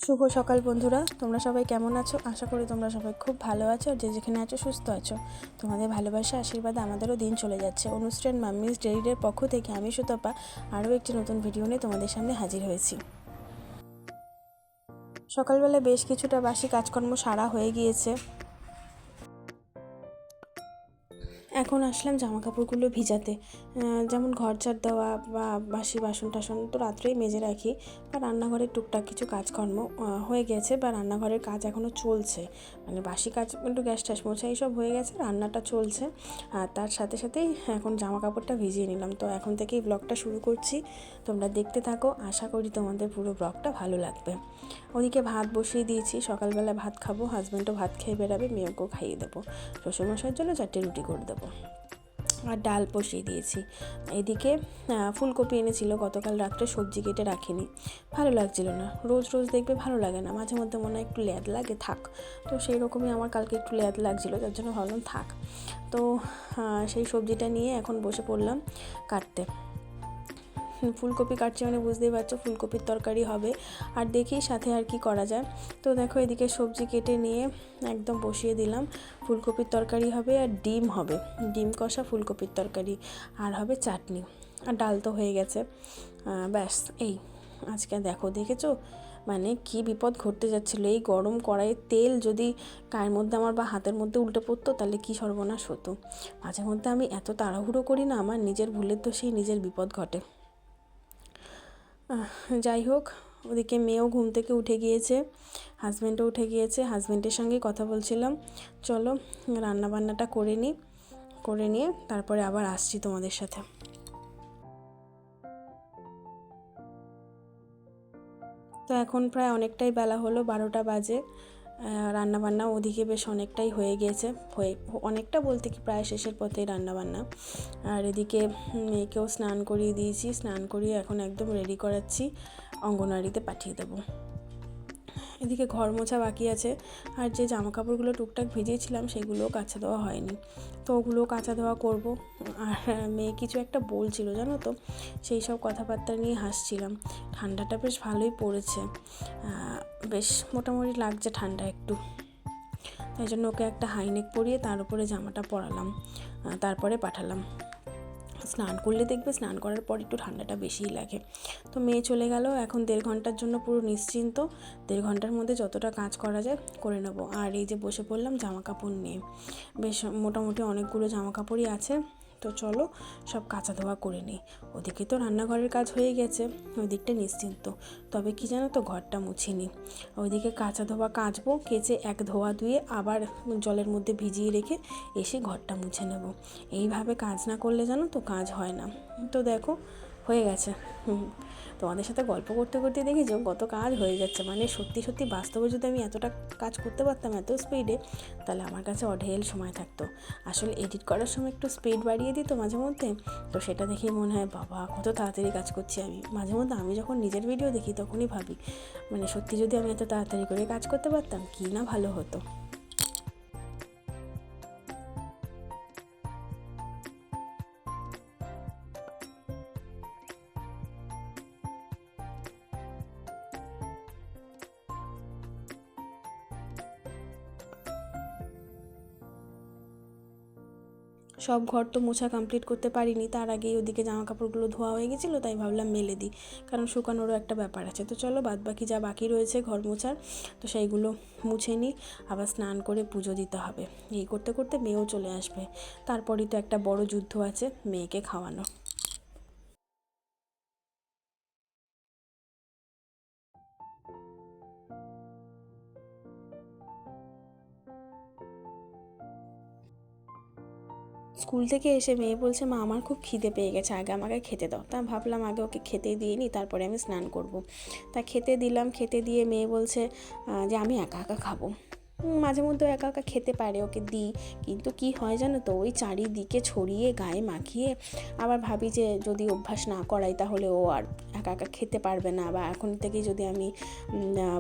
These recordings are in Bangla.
শুভ সকাল বন্ধুরা, তোমরা সবাই কেমন আছো? আশা করি তোমরা সবাই খুব ভালো আছো আর যে যেখানে আছো সুস্থ আছো। তোমাদের ভালোবাসা আশীর্বাদে আমাদেরও দিন চলে যাচ্ছে। অনুষ্ঠান মাম্মিস ডেইরির পক্ষ থেকে আমি সুতপা আরও একটি নতুন ভিডিও নিয়ে তোমাদের সামনে হাজির হয়েছি। সকালবেলা বেশ কিছুটা বাসি কাজকর্ম সারা হয়ে গিয়েছে। এখন আসলাম জামা কাপড়গুলো ভিজাতে, যেমন ঘর ঝাড় দেওয়া বা বাসি বাসন টাসন তো রাত্রেই মেজে রাখি, বা রান্নাঘরের টুকটাক কিছু কাজকর্ম হয়ে গেছে, বা রান্নাঘরের কাজ এখনও চলছে। মানে বাসি কাজ একটু গ্যাস ট্যাস মোছা এইসব হয়ে গেছে, রান্নাটা চলছে। আর তার সাথে সাথেই এখন জামা কাপড়টা ভিজিয়ে নিলাম। তো এখন থেকেই ব্লগটা শুরু করছি, তোমরা দেখতে থাকো। আশা করি তোমাদের পুরো ব্লগটা ভালো লাগবে। ওদিকে ভাত বসিয়ে দিয়েছি, সকালবেলা ভাত খাবো, হাজব্যান্ডও ভাত খেয়ে বেরাবে, মেয়েকেও খাইয়ে দেবো। শ্বশুরমশাইয়ের জন্য 4টে রুটি করে দেবো। আর ডাল বসিয়ে দিয়েছি। এদিকে ফুলকপি এনেছিল গতকাল রাত্রে, সবজি কেটে রাখিনি, ভালো লাগছিল না। রোজ রোজ দেখবে ভালো লাগে না, মাঝে মধ্যে মনে হয় একটু লেদ লাগে, থাক। তো সেই রকমই আমার কালকে একটু লেদ লাগছিলো, যার জন্য ভাবলাম থাক। তো সেই সবজিটা নিয়ে এখন বসে পড়লাম কাটতে। ফুলকপি কাটছি মানে বুঝতেই পারছো ফুলকপির তরকারি হবে। আর দেখি সাথে আর কি করা যায়। তো দেখো এদিকে সবজি কেটে নিয়ে একদম বসিয়ে দিলাম। ফুলকপির তরকারি হবে আর ডিম হবে, ডিম কষা ফুলকপির তরকারি, আর হবে চাটনি, আর ডাল তো হয়ে গেছে। ব্যাস এই আজকে দেখেছো মানে কি বিপদ ঘটতে যাচ্ছিলো। এই গরম কড়াইয়ের তেল যদি গায়ের মধ্যে আমার বা হাতের মধ্যে উল্টে পড়তো তাহলে কি সর্বনাশ হতো। মাঝে মধ্যে আমি এত তাড়াহুড়ো করি না, আমার নিজের ভুলের দোষেই নিজের বিপদ ঘটে। যাই হোক, ওদিকে মেয়েও ঘুম থেকে উঠে গিয়েছে, হাজব্যান্ডও উঠে গিয়েছে। হাজব্যান্ডের সঙ্গে কথা বলছিলাম, চলো রান্নাবান্নাটা করে নিয়ে তারপরে আবার আসছি তোমাদের সাথে। তো এখন প্রায় অনেকটাই বেলা হলো, 12টা বাজে। রান্নাবান্না ওদিকে বেশ অনেকটাই হয়ে গিয়েছে, অনেকটা বলতে কি প্রায় শেষের পথেই রান্নাবান্না। আর এদিকে মেয়েকেও স্নান করিয়ে দিয়েছি, স্নান করিয়ে এখন একদম রেডি করাচ্ছি, অঙ্গনওয়াড়িতে পাঠিয়ে দেবো। এদিকে ঘর মোছা বাকি আছে, আর যে জামা কাপড়গুলো টুকটাক ভিজিয়েছিলাম সেগুলোও কাচা দেওয়া হয়নি, তো ওগুলোও কাচা দেওয়া করব। আর মেয়ে কিছু একটা বলছিল জানো তো, সেই সব কথাবার্তা নিয়ে হাসছিলাম। ঠান্ডাটা বেশ ভালোই পড়েছে, বেশ মোটামুটি লাগছে ঠান্ডা একটু, তাই জন্য ওকে একটা হাইনেক পরিয়ে তার উপরে জামাটা পরালাম, তারপরে পাঠালাম। স্নান করলে দেখবে স্নান করার পর একটু ঠান্ডাটা বেশিই লাগে। তো মেয়ে চলে গেল, এখন 1.5 ঘন্টার জন্য পুরো নিশ্চিন্ত। 1.5 ঘন্টার মধ্যে যতটা কাজ করা যায় করে নেব। আর এই যে বসে পড়লাম জামা কাপড় নিয়ে, বেশ মোটামুটি অনেকগুলো জামা কাপড়ই আছে। তো চলো সব কাচা ধোয়া করে নিই। ওদিকে তো রান্নাঘরের কাজ হয়ে গেছে, ওই দিকটা নিশ্চিন্ত। তবে কি জানো তো, ঘরটা মুছিনি। ওইদিকে কাচা ধোয়া কাচবো, কেচে এক ধোয়া ধুয়ে আবার জলের মধ্যে ভিজিয়ে রেখে এসে ঘরটা মুছে নেব। এইভাবে কাজ না করলে জানো তো কাজ হয় না। তো দেখো হয়ে গেছে। তোমাদের সাথে গল্প করতে করতে দেখেছো কত কাজ হয়ে যাচ্ছে। মানে সত্যি সত্যি বাস্তবে যদি আমি এতটা কাজ করতে পারতাম এত স্পিডে, তাহলে আমার কাছে অঢেল সময় থাকতো। আসলে এডিট করার সময় একটু স্পিড বাড়িয়ে দিত মাঝে মধ্যে, তো সেটা দেখেই মনে হয় বাবা কত তাড়াতাড়ি কাজ করছি আমি। মাঝে মধ্যে আমি যখন নিজের ভিডিও দেখি তখনই ভাবি, মানে সত্যি যদি আমি এত তাড়াতাড়ি করে কাজ করতে পারতাম কি না ভালো হতো। সব ঘর তো মোছা কমপ্লিট করতে পারিনি, তার আগেই ওদিকে জামা কাপড়গুলো ধোয়া হয়ে গেছিলো, তাই ভাবলাম মেলে দিই, কারণ শুকানোরও একটা ব্যাপার আছে। তো চলো বাদ বাকি যা বাকি রয়েছে ঘর মোছার, তো সেইগুলো মুছে নিই। আবার স্নান করে পুজো দিতে হবে। এই করতে করতে মেয়েও চলে আসবে, তারপরই তো একটা বড় যুদ্ধ আছে, মেয়েকে খাওয়ানো। স্কুল থেকে এসে মেয়ে বলছে, মা আমার খুব খিদে পেয়ে গেছে, আগে আমাকে খেতে দাও। তা ভাবলাম আগে ওকে খেতে দিয়ে নিই, তারপরে আমি স্নান করব। তা খেতে দিলাম, খেতে দিয়ে মেয়ে বলছে যে আমি একা একা খাবো। মাঝে মধ্যে একা একা খেতে পারে, ওকে দিই। কিন্তু কি হয় জানো তো, ওই চারিদিকে ছড়িয়ে গায়ে মাখিয়ে আবার ভাবি যে যদি অভ্যাস না করাই তাহলে ও আর একা একা খেতে পারবে না, বা এখন থেকেই যদি আমি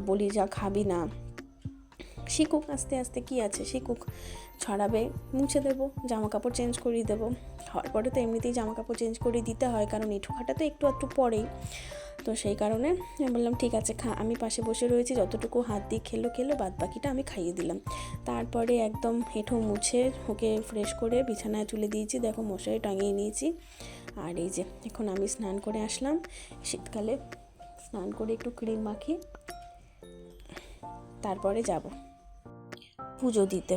বলি যা খাবি না, শিখুক, আস্তে আস্তে কী আছে, শিখুক, ছড়াবে, মুছে দেবো, জামা কাপড় চেঞ্জ করিয়ে দেবো। হওয়ার পরে তো এমনিতেই জামা কাপড় চেঞ্জ করিয়ে দিতে হয়, কারণ এঁঠোখাটা তো একটু একটু পরেই। তো সেই কারণে আমি বললাম ঠিক আছে আমি পাশে বসে রয়েছি, যতটুকু হাত দিয়ে খেলো, বাদ বাকিটা আমি খাইয়ে দিলাম। তারপরে একদম এঁঠো মুছে ওকে ফ্রেশ করে বিছানায় তুলে দিয়েছি, দেখো মশারি টাঙিয়ে নিয়েছি। আর এই যে এখন আমি স্নান করে আসলাম, শীতকালে স্নান করে একটু ক্রিম মাখি, তারপরে যাব পুজো দিতে।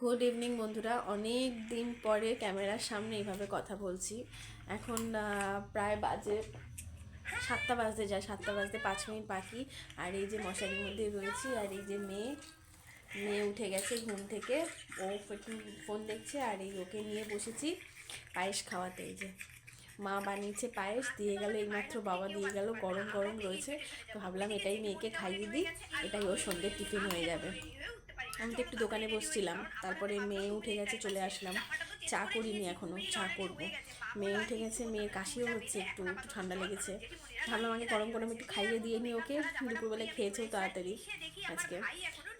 গুড ইভিনিং বন্ধুরা, অনেক দিন পরে ক্যামেরার সামনে এইভাবে কথা বলছি। এখন প্রায় বাজে 7টা বাজতে যায়, 7টা বাজতে 5 মিনিট বাকি। আর এই যে মশারির মধ্যে রয়েছি, আর এই যে মেয়ে উঠে গেছে ঘুম থেকে, ও একটু ফোন দেখছে। আর এই ওকে নিয়ে বসেছি পায়েস খাওয়াতে। এই যে মা বানিয়েছে পায়েস, দিয়ে গেল এইমাত্র, বাবা দিয়ে গেল, গরম গরম রয়েছে। তো ভাবলাম এটাই মেয়েকে খাইয়ে দিই, এটাই ওর সন্ধ্যের টিফিন হয়ে যাবে। আমি তো একটু দোকানে বসছিলাম, তারপরে মেয়ে উঠে গেছে, চলে আসলাম। চা করিনি এখনও, চা করব। মেয়ে উঠে গেছে, মেয়ের কাশিও হচ্ছে, একটু একটু ঠান্ডা লেগেছে। ভাবলাম আমাকে গরম গরম একটু খাইয়ে দিয়ে নিই ওকে, দুপুরবেলায় খেয়েছেও তাড়াতাড়ি আজকে।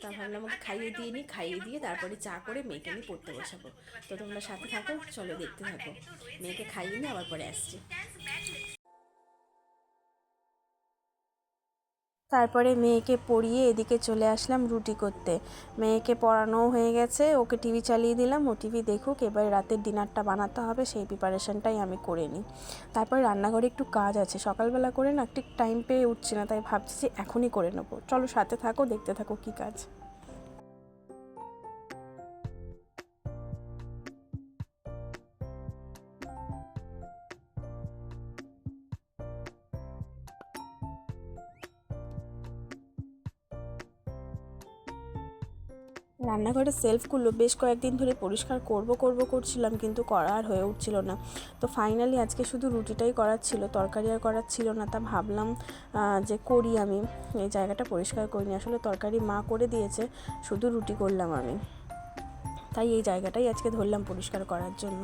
তা ভাবলাম ওকে খাইয়ে দিয়ে নিই, খাইয়ে দিয়ে তারপরে চা করে মেয়েকে নিয়ে পড়তে বসাবো। তো তোমরা সাথে থাকো, চলো দেখতে থাকো। মেয়েকে খাইয়ে নিয়ে আবার পরে আসছি। তারপরে মেয়েকে পড়িয়ে এদিকে চলে আসলাম রুটি করতে। মেয়েকে পড়ানোও হয়ে গেছে, ওকে টিভি চালিয়ে দিলাম, ও টিভি দেখুক। এবার রাতের ডিনারটা বানাতে হবে, সেই প্রিপারেশনটাই আমি করে নিই। তারপরে রান্নাঘরে একটু কাজ আছে, সকালবেলা করে না ঠিক টাইম পেয়ে উঠছি না, তাই ভাবছি যে এখনই করে নেবো। চলো সাথে থাকো, দেখতে থাকো কী কাজ। রান্নাঘরের সেলফগুলো বেশ কয়েকদিন ধরে পরিষ্কার করছিলাম, কিন্তু করা আর হয়ে উঠছিল না। তো ফাইনালি আজকে শুধু রুটিটাই করার ছিল, তরকারি আর করার ছিল না। তা ভাবলাম যে করি, আমি এই জায়গাটা পরিষ্কার করিনি। আসলে তরকারি মা করে দিয়েছে, শুধু রুটি করলাম আমি, তাই এই জায়গাটাই আজকে ধরলাম পরিষ্কার করার জন্য।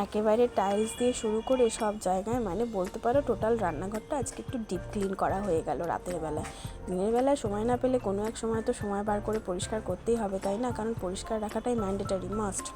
একেবারে টাইলস দিয়ে শুরু করে সব জায়গায়, মানে বলতে পারো টোটাল রান্নাঘরটা আজকে একটু ডিপ ক্লিন করা হয়ে গেল রাতের বেলায়। দিনের বেলায় সময় না পেলে কোনো এক সময় তো সময় বার করে পরিষ্কার করতেই হবে, তাই না? কারণ পরিষ্কার রাখাটাই ম্যান্ডেটারি, মাস্ট।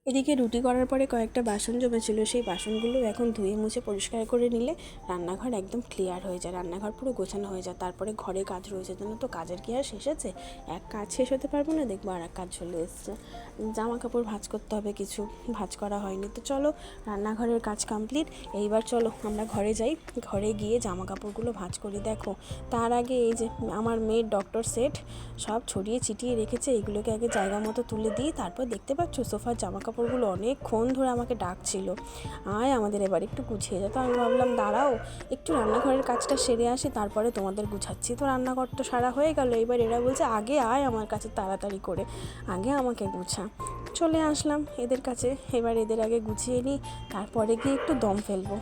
এদিকে রুটি করার পরে কয়েকটা বাসন জমেছিল, সেই বাসনগুলো এখন ধুয়ে মুছে পরিষ্কার করে নিলে রান্নাঘর একদম ক্লিয়ার হয়ে যায়, রান্নাঘর পুরো গোছানো হয়ে যায়। তারপরে ঘরে কাজ রয়েছে, জানো তো, কাজের কি আর শেষ আছে? এক কাজ শেষ হতে পারবো না, দেখবো আর এক কাজ চলে এসছে। জামা কাপড় ভাঁজ করতে হবে, কিছু ভাঁজ করা হয়নি। তো চলো, রান্নাঘরের কাজ কমপ্লিট। এইবার চলো আমরা ঘরে যাই, ঘরে গিয়ে জামা কাপড়গুলো ভাঁজ করি। দেখো, তার আগে এই যে আমার মেয়ের ডক্টর সেট সব ছড়িয়ে ছিটিয়ে রেখেছে, এগুলোকে আগে জায়গা মতো তুলে দিই। তারপর দেখতে পাচ্ছ সোফার জামা কাপড়গুলো অনেকক্ষণ ধরে আমাকে ডাকছিল, আয় আমাদের এবার একটু গুছিয়ে যেত। আমি ভাবলাম দাঁড়াও একটু রান্নাঘরের কাজটা সেরে আসি, তারপরে তোমাদের গুছাচ্ছি। তো রান্নাঘর তো সারা হয়ে গেল, এবার এরা বলছে আগে আয় আমার কাছে তাড়াতাড়ি করে, আগে আমাকে গুছা। চলে আসলাম এদের কাছে, এবার এদের আগে গুছিয়ে নিই, তারপরে গিয়ে একটু দম ফেলবো।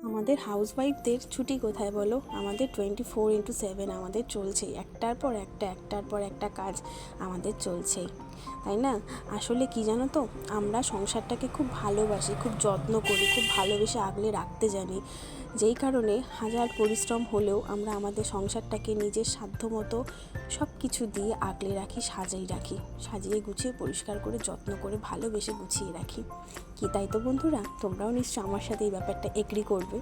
আমাদের হাউসওয়াইফদের ছুটি কোথায় বলো? আমাদের 24/7 আমাদের চলছেই, একটার পর একটা কাজ আমাদের চলছেই, তাই না? আসলে কি জানো তো, আমরা সংসারটাকে খুব ভালোবাসি, খুব যত্ন করি, খুব ভালোবেসে আগলে রাখতে জানি, যেই কারণে হাজার পরিশ্রম হলেও আমরা আমাদের সংসারটাকে নিজের সাধ্য মতো সব কিছু দিয়ে আগলে রাখি, সাজিয়ে গুছিয়ে পরিষ্কার করে যত্ন করে ভালোবেসে গুছিয়ে রাখি। কি তাই তো বন্ধুরা? তোমরাও নিশ্চয় আমার সাথে এই ব্যাপারটা এগ্রি করবে।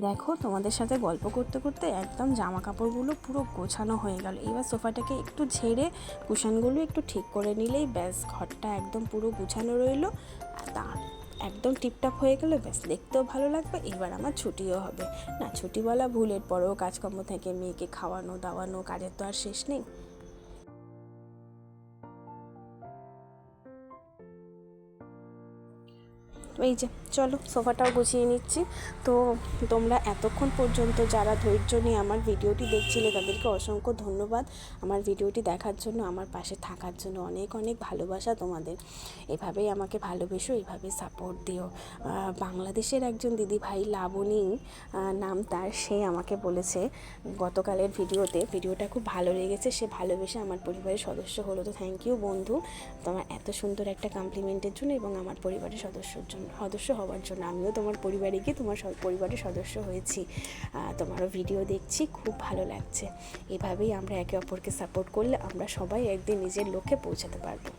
দেখো, তোমাদের সাথে গল্প করতে করতে একদম জামা কাপড়গুলো পুরো গোছানো হয়ে গেল। এবার সোফাটাকে একটু ঝেড়ে কুশনগুলো একটু ঠিক করে নিলেই ব্যাস, ঘরটা একদম পুরো গুছানো রইলো, তা একদম টিপটাপ হয়ে গেলো, ব্যাস দেখতেও ভালো লাগবে। এবার আমার ছুটিও হবে না, ছুটি বলা ভুল, এরপরেও কাজকর্ম থেকে মেয়েকে খাওয়ানো দাওয়ানো, কাজের তো আর শেষ নেই। এই যে চলো সোফাটাও গুছিয়ে নিচ্ছি। তো তোমরা এতক্ষণ পর্যন্ত যারা ধৈর্য নিয়ে আমার ভিডিওটি দেখছিলে তাদেরকে অসংখ্য ধন্যবাদ আমার ভিডিওটি দেখার জন্য, আমার পাশে থাকার জন্য। অনেক অনেক ভালোবাসা তোমাদের, এভাবেই আমাকে ভালোবেসো, এভাবে সাপোর্ট দিও। বাংলাদেশের একজন দিদিভাই লাবণী নাম তার, সে আমাকে বলেছে গতকালের ভিডিওটা খুব ভালো লেগেছে, সে ভালোবেসে আমার পরিবারের সদস্য হলো। তো থ্যাংক ইউ বন্ধু, তোমার এত সুন্দর একটা কমপ্লিমেন্টের জন্য এবং আমার পরিবারের সদস্য হওয়ার জন্য। আমিও তোমার পরিবারে গিয়ে তোমার পরিবারের সদস্য হয়েছি, তোমারও ভিডিও দেখছি, খুব ভালো লাগছে। এভাবেই আমরা একে অপরকে সাপোর্ট করলে আমরা সবাই একদিন নিজের লক্ষ্যে পৌঁছাতে পারবো।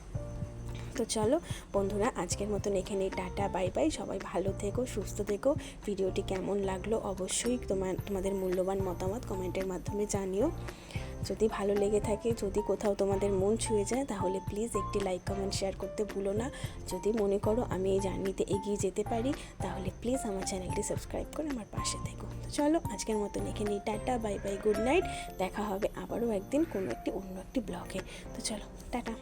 তো চলো বন্ধুরা, আজকের মতন এখানেই টাটা, বাই বাই। সবাই ভালো থেকো, সুস্থ থেকো। ভিডিওটি কেমন লাগলো অবশ্যই তোমাদের মূল্যবান মতামত কমেন্টের মাধ্যমে জানিও। যদি ভালো লেগে থাকে, যদি কোথাও তোমাদের মন ছুঁয়ে যায়, তাহলে প্লিজ একটি লাইক কমেন্ট শেয়ার করতে ভুলো না। যদি মনে করো আমি এই জার্নিতে এগিয়ে যেতে পারি, তাহলে প্লিজ আমার চ্যানেলটি সাবস্ক্রাইব করে আমার পাশে থেকো। তো চলো আজকের মতন এখানেই tata, bye bye, good night. দেখা হবে আবারও একদিন কোনো অন্য একটি ব্লগে। তো চলো টাটা।